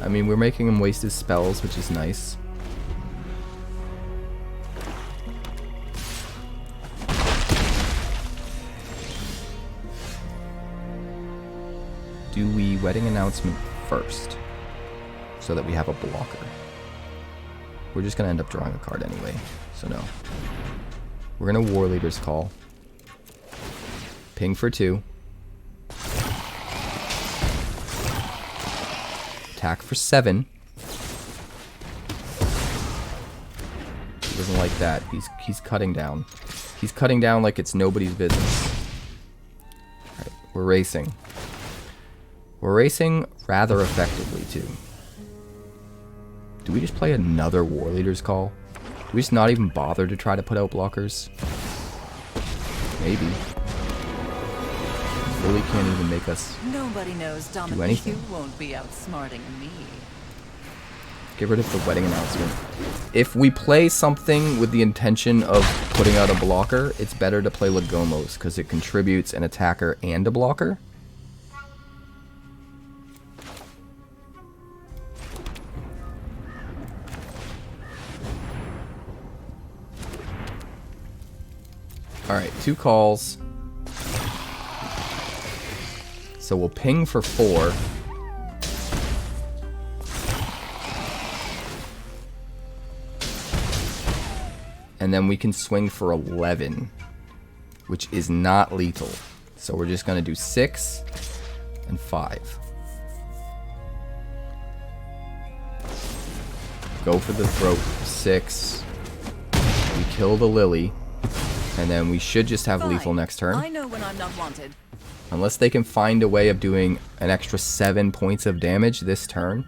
I mean, we're making him waste his spells, which is nice. Do we Wedding Announcement first, so that we have a blocker? We're just going to end up drawing a card anyway, so no. We're going to War Leader's Call. Ping for 2. Attack for 7. He doesn't like that. He's cutting down. He's cutting down like it's nobody's business. Alright, we're racing. We're racing rather effectively too. Do we just play another War Leader's Call? Do we just not even bother to try to put out blockers? Maybe. Really can't even make us Nobody knows, do anything. You won't be outsmarting me. Get rid of the Wedding Announcement. If we play something with the intention of putting out a blocker, it's better to play Lagomos because it contributes an attacker and a blocker. Alright, 2 calls. So we'll ping for 4. And then we can swing for 11, which is not lethal. So we're just going to do 6 and 5. Go for the throat. 6. We kill the Lily. And then we should just have lethal next turn. I know when I'm not wanted. Unless they can find a way of doing an extra 7 points of damage this turn,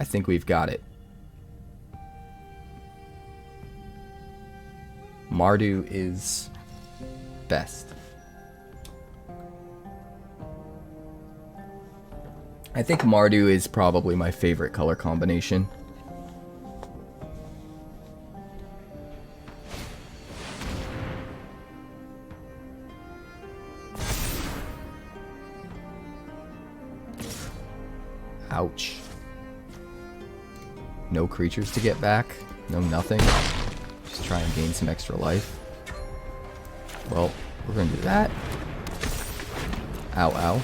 I think we've got it. Mardu is best. I think Mardu is probably my favorite color combination. Ouch. No creatures to get back. No nothing. Just try and gain some extra life. Well, we're going to do that. Ow, ow.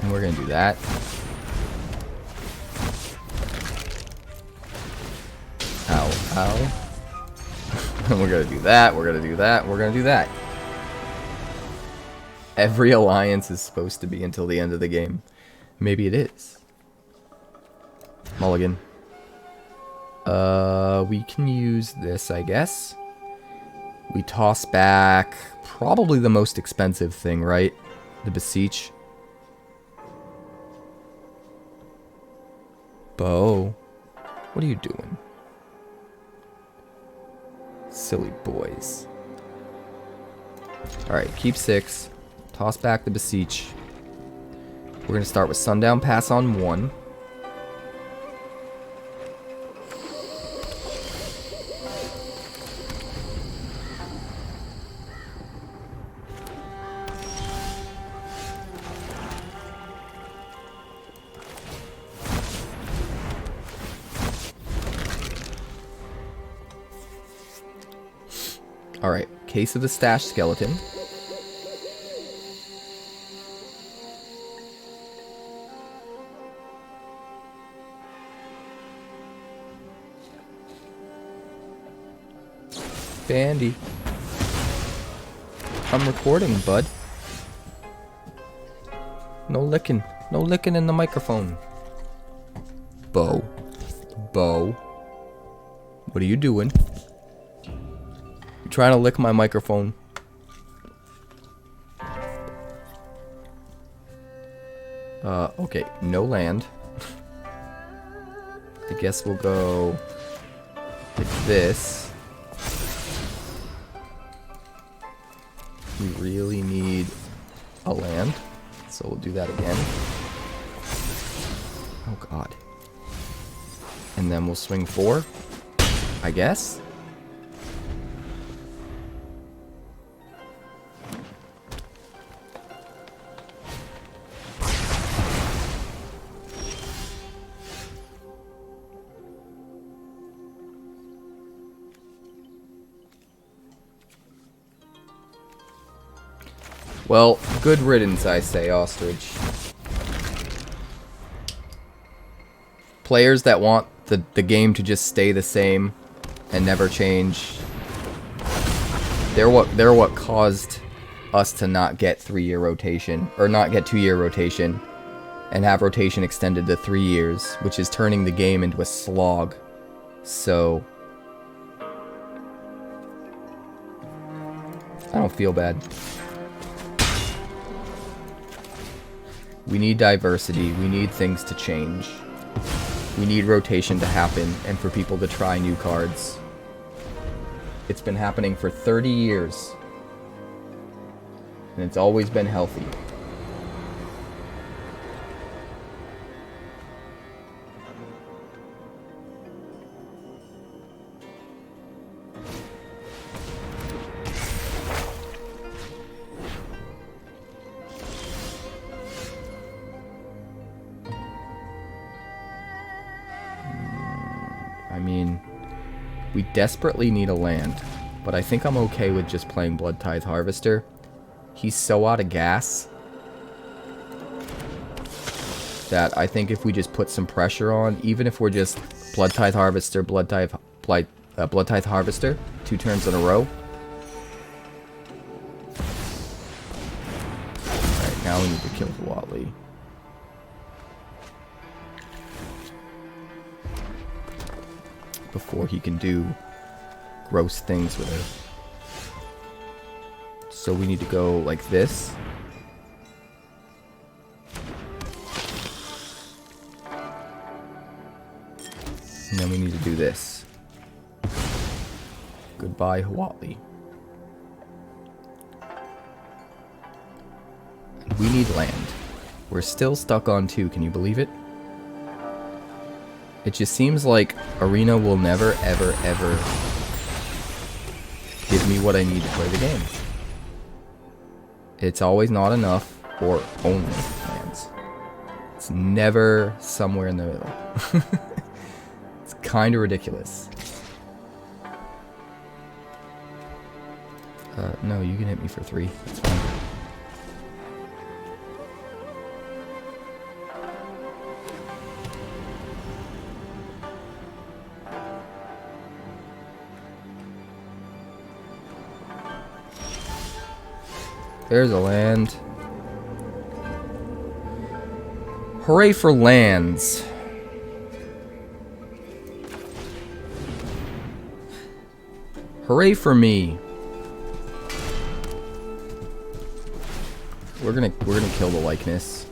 And we're going to do that. Ow, ow. And we're going to do that. We're going to do that. We're going to do that. Every alliance is supposed to be until the end of the game. Maybe it is. Mulligan. We can use this, I guess. We toss back probably the most expensive thing, right? The Beseech. Bo. What are you doing? Silly boys. Alright, keep 6. Toss back the Beseech. We're going to start with Sundown Pass on 1. Alright, Case of the Stashed Skeleton. Bandy. I'm recording, bud. No licking. No licking in the microphone. Bo. Bo. What are you doing? You trying to lick my microphone? Okay. No land. I guess we'll go like this. We really need a land, so we'll do that again. Oh god. And then we'll swing 4, I guess. Well, good riddance, I say, Ostrich. Players that want the game to just stay the same and never change, they're what caused us to not get 3-year rotation, or not get 2-year rotation, and have rotation extended to 3 years, which is turning the game into a slog. So I don't feel bad. We need diversity. We need things to change. We need rotation to happen and for people to try new cards. It's been happening for 30 years. And it's always been healthy. I mean, we desperately need a land, but I think I'm okay with just playing Bloodtithe Harvester. He's so out of gas that I think if we just put some pressure on, even if we're just Bloodtithe Harvester, Bloodtithe Harvester, 2 turns in a row. Alright, now we need to kill 𝑒𝐻𝑒𝐈𝐻𝐿. Before he can do gross things with it. So we need to go like this. And then we need to do this. Goodbye, 𝐒𝐻𝐈𝐻𝐿. And we need land. We're still stuck on 2, can you believe it? It just seems like Arena will never, ever, ever give me what I need to play the game. It's always not enough or only lands. It's never somewhere in the middle. It's kind of ridiculous. No, you can hit me for 3. That's fine. There's a land. Hooray for lands. Hooray for me. We're gonna kill the likeness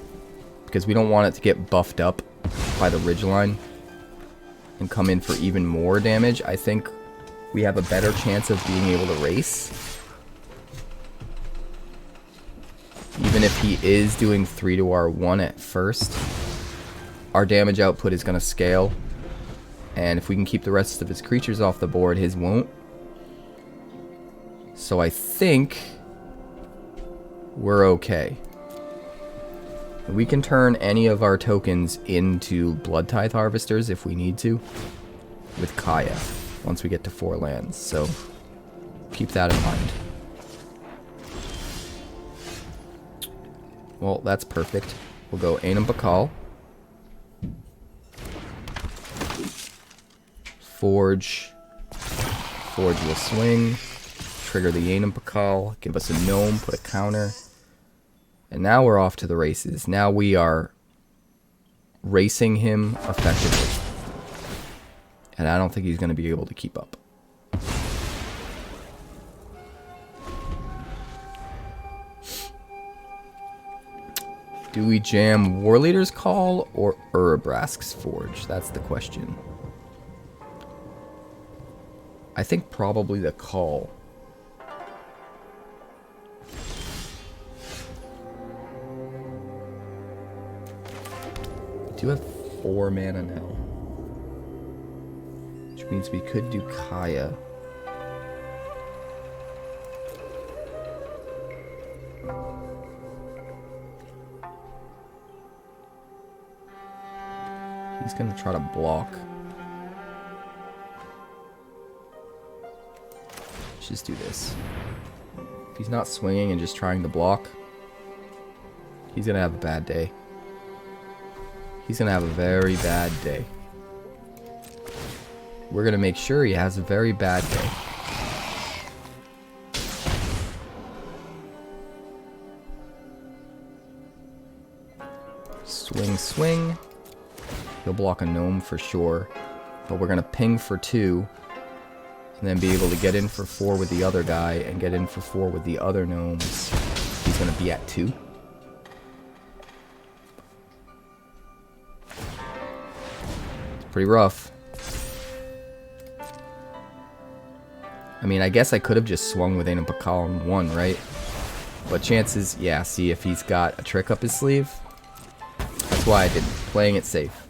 because we don't want it to get buffed up by the ridgeline and come in for even more damage. I think we have a better chance of being able to race. Even if he is doing 3 to our 1 at first, our damage output is going to scale. And if we can keep the rest of his creatures off the board, his won't. So I think we're okay. We can turn any of our tokens into Bloodtithe Harvesters if we need to with 𝐂𝐈𝐴 once we get to 4 lands. So keep that in mind. Well, that's perfect. We'll go Anim Pakal. Forge. Forge will swing. Trigger the Anim Pakal. Give us a gnome. Put a counter. And now we're off to the races. Now we are racing him effectively. And I don't think he's going to be able to keep up. Do we jam Warleader's Call or Urabrask's Forge? That's the question. I think probably the Call. We do have 4 mana now. Which means we could do 𝐂𝐈𝐴. He's going to try to block. Let's just do this. If he's not swinging and just trying to block, he's going to have a bad day. He's going to have a very bad day. We're going to make sure he has a very bad day. Swing, swing. He'll block a gnome for sure. But we're going to ping for 2. And then be able to get in for 4 with the other guy. And get in for 4 with the other gnomes. He's going to be at 2. Pretty rough. I mean, I guess I could have just swung with Anim Pakal and won, right? But chances, yeah, see if he's got a trick up his sleeve. That's why I did playing it safe.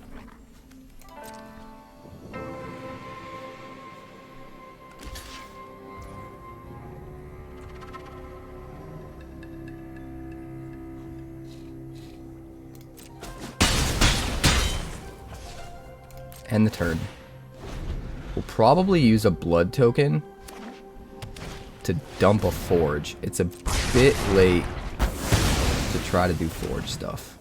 End the turn. We'll probably use a blood token to dump a forge. It's a bit late to try to do forge stuff.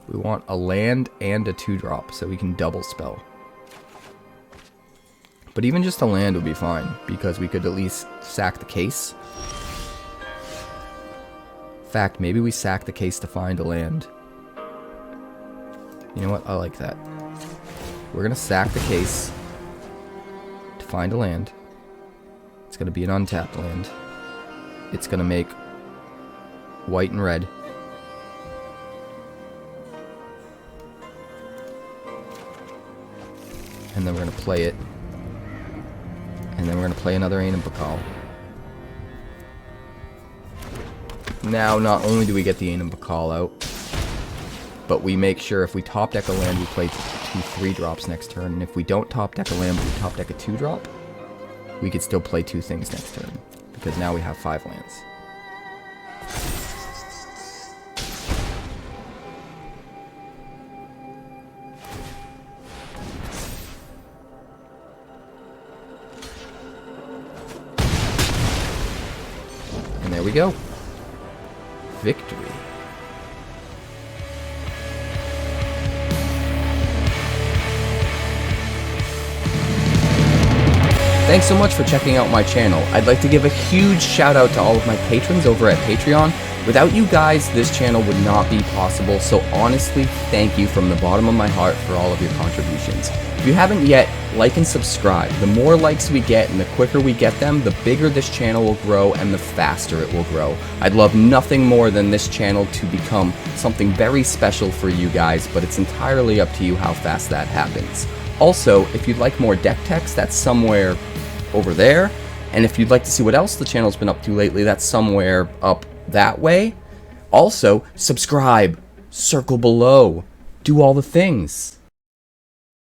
We want a land and a 2-drop so we can double spell. But even just a land would be fine, because we could at least sack the case. In fact, maybe we sack the case to find a land. You know what? I like that. We're going to sack the case to find a land. It's going to be an untapped land. It's going to make white and red. And then we're going to play it. And then we're going to play another Anim Pakal. Now, not only do we get the Anim Pakal out, but we make sure if we top deck a land, we play 2 3-drops next turn. And if we don't top deck a land, but we top deck a 2-drop, we could still play 2 things next turn. Because now we have 5 lands. There we go. Victory. Thanks so much for checking out my channel. I'd like to give a huge shout out to all of my patrons over at Patreon. Without you guys, this channel would not be possible, so honestly, thank you from the bottom of my heart for all of your contributions. If you haven't yet, like and subscribe. The more likes we get and the quicker we get them, the bigger this channel will grow and the faster it will grow. I'd love nothing more than this channel to become something very special for you guys, but it's entirely up to you how fast that happens. Also, if you'd like more deck text, that's somewhere over there. And if you'd like to see what else the channel's been up to lately, that's somewhere up that way. Also, subscribe, circle below, do all the things.